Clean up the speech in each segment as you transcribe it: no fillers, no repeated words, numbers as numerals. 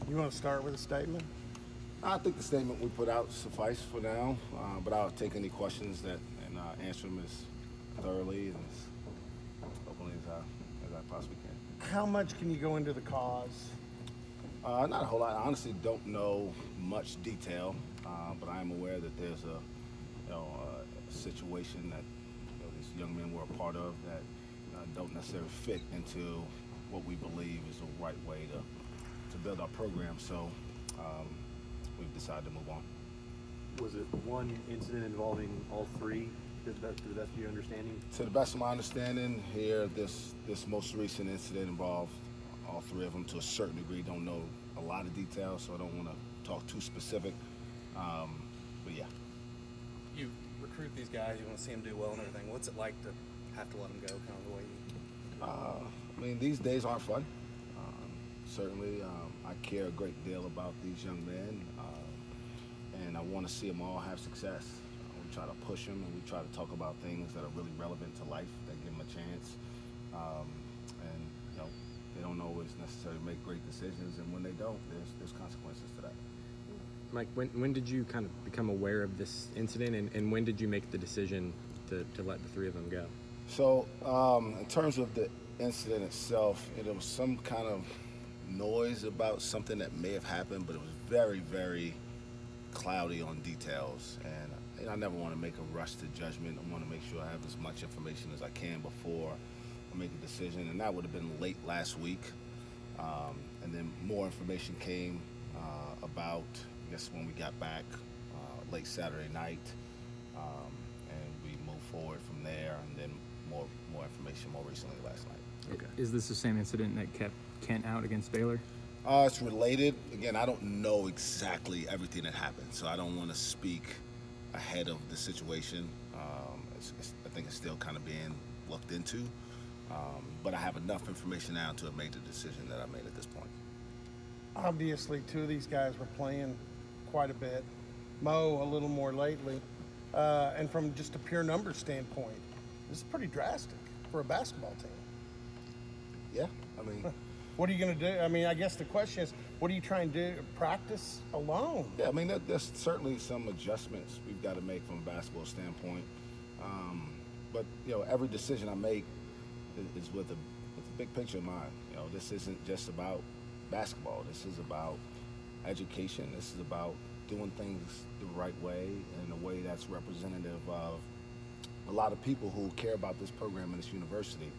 You want to start with a statement? I think the statement we put out suffice for now, but I'll take any questions and answer them as thoroughly and as openly as I possibly can. How much can you go into the cause? Not a whole lot. I honestly don't know much detail, but I am aware that there's a situation that these young men were a part of that don't necessarily fit into what we believe is the right way to build our program. So we've decided to move on. Was it one incident involving all three, to the best of your understanding? To the best of my understanding, here, this most recent incident involved all three of them to a certain degree. Don't know a lot of details, so I don't want to talk too specific. But yeah. You recruit these guys, you want to see them do well and everything. What's it like to have to let them go, kind of the way you... I mean, these days aren't fun. Certainly, I care a great deal about these young men, and I want to see them all have success. We try to push them, and we try to talk about things that are really relevant to life, that give them a chance. And they don't always necessarily make great decisions, and when they don't, there's consequences to that. Mike, when did you kind of become aware of this incident, and when did you make the decision to let the three of them go? So, in terms of the incident itself, there was some kind of noise about something that may have happened, but it was very, very cloudy on details. And I never want to make a rush to judgment. I want to make sure I have as much information as I can before I make a decision. And that would have been late last week. And then more information came about, I guess, when we got back late Saturday night. And we moved forward from there, and then more information more recently last night. Okay. Is this the same incident that kept Kent out against Baylor? It's related. Again, I don't know exactly everything that happened, so I don't want to speak ahead of the situation. I think it's still kind of being looked into, but I have enough information now to have made the decision that I made at this point. Obviously, two of these guys were playing quite a bit. Mo a little more lately. And from just a pure numbers standpoint, this is pretty drastic for a basketball team. Yeah, I mean... What are you going to do? I mean, I guess the question is, what are you trying to do? Practice alone? Yeah, I mean, there's certainly some adjustments we've got to make from a basketball standpoint. But, every decision I make is with a big picture in mind. This isn't just about basketball. This is about education. This is about doing things the right way and in a way that's representative of a lot of people who care about this program and this university.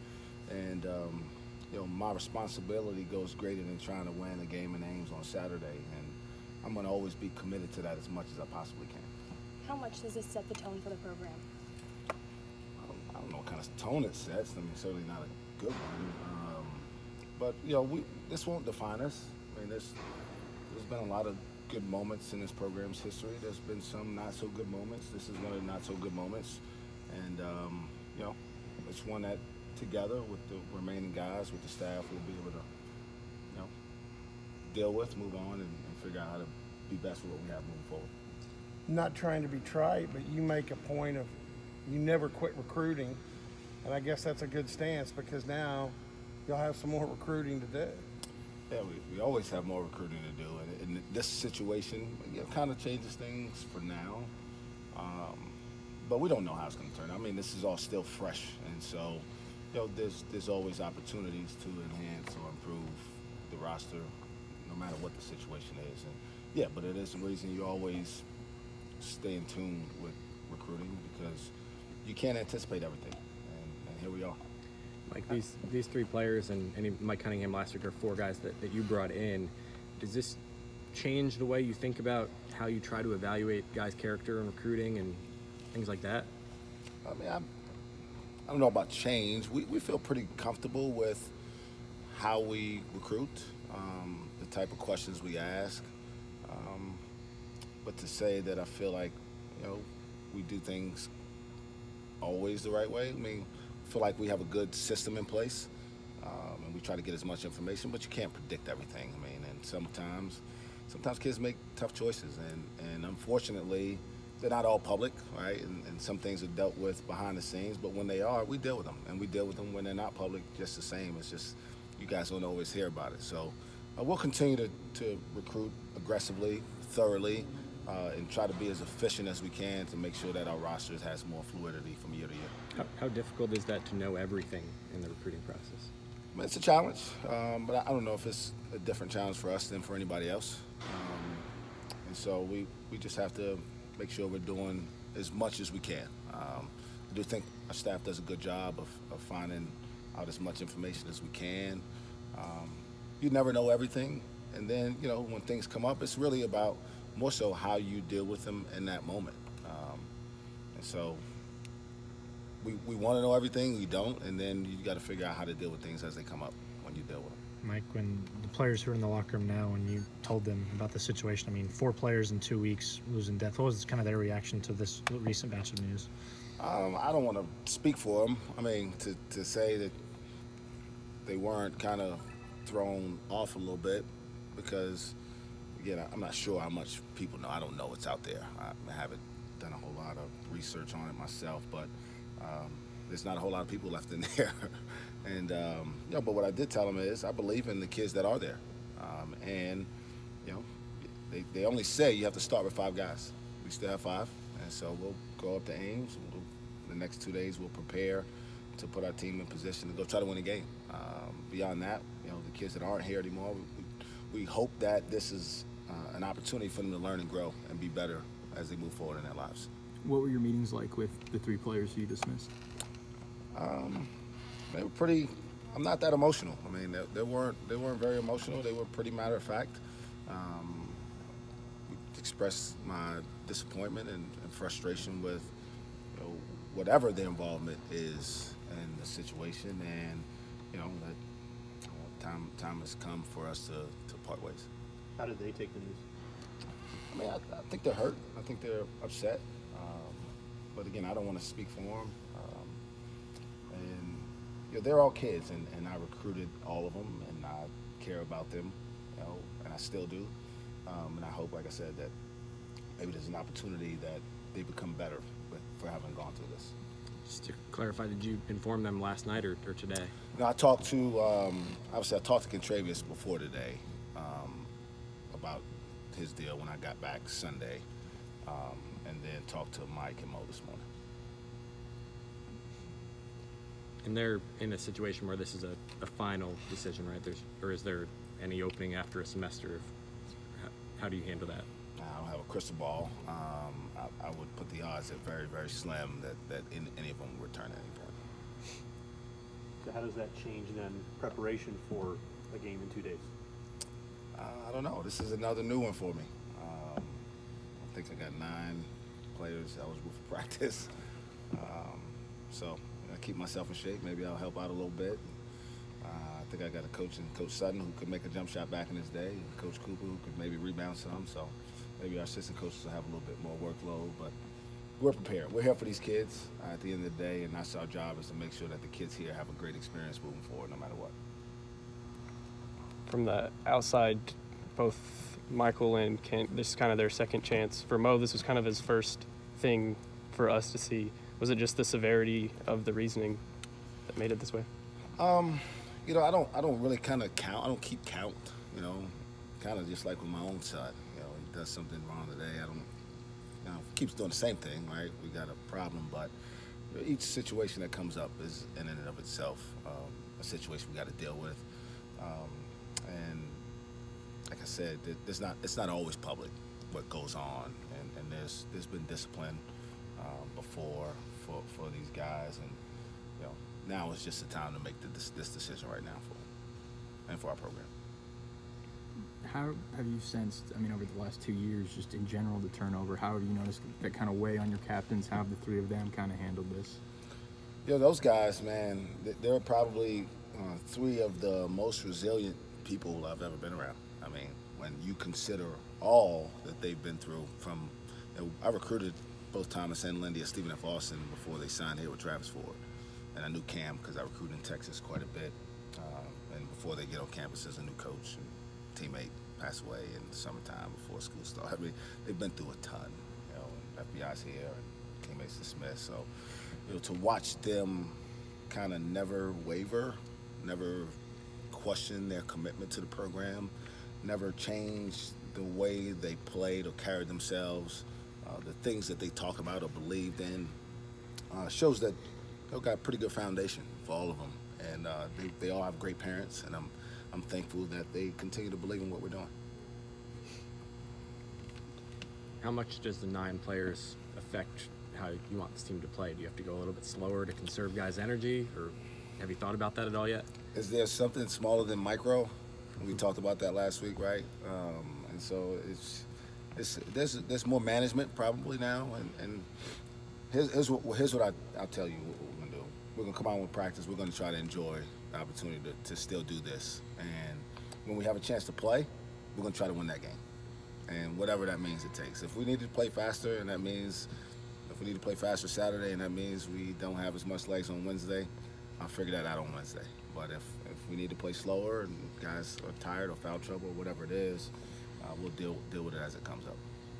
And, my responsibility goes greater than trying to win a game in Ames on Saturday. And I'm going to always be committed to that as much as I possibly can. How much does this set the tone for the program? I don't know what kind of tone it sets. I mean, certainly not a good one. But, this won't define us. I mean, there's been a lot of good moments in this program's history. There's been some not so good moments. This is one of the not so good moments. And, it's one that together with the remaining guys, with the staff, we'll be able to, deal with, move on, and figure out how to be best with what we have moving forward. Not trying to be trite, but you make a point of you never quit recruiting, and I guess that's a good stance because now you'll have some more recruiting to do. Yeah, we always have more recruiting to do, and in this situation, kind of changes things for now. But we don't know how it's going to turn out. I mean, this is all still fresh, and so there's always opportunities to enhance or improve the roster, no matter what the situation is. And yeah, but it is the reason you always stay in tune with recruiting because you can't anticipate everything, and here we are. Mike, these three players and Mike Cunningham last week are four guys that you brought in. Does this change the way you think about how you try to evaluate guys' character and recruiting and things like that? I mean, I don't know about change. We feel pretty comfortable with how we recruit, the type of questions we ask. But to say that I feel like, we do things always the right way, I mean, I feel like we have a good system in place, and we try to get as much information, but you can't predict everything. I mean, and sometimes kids make tough choices, and unfortunately, they're not all public, right? And some things are dealt with behind the scenes, but when they are, we deal with them. And we deal with them when they're not public just the same. It's just you guys don't always hear about it. So We'll continue to recruit aggressively, thoroughly, and try to be as efficient as we can to make sure that our rosters has more fluidity from year to year. How difficult is that to know everything in the recruiting process? I mean, it's a challenge, but I don't know if it's a different challenge for us than for anybody else. And so we just have to make sure we're doing as much as we can. I do think our staff does a good job of finding out as much information as we can. You never know everything, and then, you know, when things come up, it's really about more so how you deal with them in that moment. And so we want to know everything, we don't, and then you got to figure out how to deal with things as they come up when you deal with them. Mike, when the players who are in the locker room now, when you told them about the situation, I mean, 4 players in 2 weeks losing death, what was kind of their reaction to this recent batch of news? I don't want to speak for them. I mean, to say that they weren't kind of thrown off a little bit, because, again, I'm not sure how much people know. I don't know what's out there. I haven't done a whole lot of research on it myself, but there's not a whole lot of people left in there. And, you know, but what I did tell them is I believe in the kids that are there. And, you know, they only say you have to start with 5 guys. We still have 5, and so we'll go up to Ames. The next 2 days we'll prepare to put our team in position to go try to win a game. Beyond that, you know, the kids that aren't here anymore, we hope that this is an opportunity for them to learn and grow and be better as they move forward in their lives. What were your meetings like with the 3 players you dismissed? They were pretty. I'm not that emotional. I mean, they weren't very emotional. They were pretty matter of fact. Expressed my disappointment and frustration with, you know, whatever their involvement is in the situation, and, you know, that time has come for us to part ways. How did they take the news? I mean, I think they're hurt. I think they're upset. But again, I don't want to speak for them. And, you know, they're all kids, and I recruited all of them, and I care about them, you know, and I still do. And I hope, like I said, that maybe there's an opportunity that they become better for having gone through this. Just to clarify, did you inform them last night or today? No, I talked to, obviously I talked to Kentrevious before today about his deal when I got back Sunday, and then talked to Mike and Mo this morning. And they're in a situation where this is a final decision, right? Or is there any opening after a semester? How do you handle that? I don't have a crystal ball. I would put the odds at very, very slim that any of them will return at any point. So how does that change then preparation for a game in 2 days? I don't know. This is another new one for me. I think I got 9 players eligible for practice. So I keep myself in shape. Maybe I'll help out a little bit. I think I got a coach in Coach Sutton who could make a jump shot back in his day, and Coach Cooper who could maybe rebound some. So maybe our assistant coaches will have a little bit more workload, but we're prepared. We're here for these kids at the end of the day, and that's our job, is to make sure that the kids here have a great experience moving forward no matter what. From the outside, both Michael and Kent, this is kind of their second chance. For Mo, this was kind of his first thing for us to see. Was it just the severity of the reasoning that made it this way? You know, I don't really kind of count. I don't keep count. You know, kind of just like with my own son. You know, he does something wrong today. I don't. You know, keeps doing the same thing, right? We got a problem, but each situation that comes up is in and of itself a situation we got to deal with. And like I said, it's not always public what goes on, and there's been discipline before for these guys, and, you know, now it's just the time to make this decision right now for them and for our program. How have you sensed, I mean, over the last 2 years, just in general, the turnover? How have you noticed that kind of weigh on your captains? How have the 3 of them kind of handled this? Yeah, those guys, man, they're probably 3 of the most resilient people I've ever been around. I mean, when you consider all that they've been through, from, you know, I recruited both Thomas and Lindy at Stephen F. Austin before they signed here with Travis Ford. And I knew Cam because I recruited in Texas quite a bit. And before they get on campus, there's a new coach and teammate passed away in the summertime before school started. I mean, they've been through a ton, you know, and FBI's here and teammates dismissed. So, you know, to watch them kind of never waver, never question their commitment to the program, never changed the way they played or carried themselves, the things that they talk about or believed in. Shows that they've got a pretty good foundation for all of them, and they all have great parents, and I'm thankful that they continue to believe in what we're doing. How much does the 9 players affect how you want this team to play? Do you have to go a little bit slower to conserve guys' energy, or have you thought about that at all yet? Is there something smaller than micro? We talked about that last week, right? And so there's more management probably now, and here's what I'll tell you what we're gonna do. We're gonna come out with practice. We're gonna try to enjoy the opportunity to still do this, and when we have a chance to play, we're gonna try to win that game, and whatever that means it takes. If we need to play faster, and that means if we need to play faster Saturday, and that means we don't have as much legs on Wednesday, I'll figure that out on Wednesday. But if we need to play slower and guys are tired or foul trouble or whatever it is, we'll deal with it as it comes up.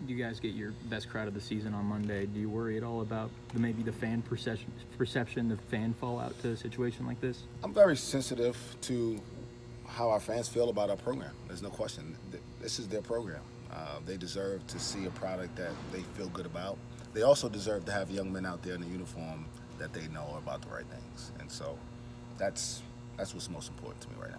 You guys get your best crowd of the season on Monday. Do you worry at all about maybe the fan perception, the fan fallout to a situation like this? I'm very sensitive to how our fans feel about our program. There's no question. This is their program. They deserve to see a product that they feel good about. They also deserve to have young men out there in the uniform that they know are about the right things. And so that's what's most important to me right now.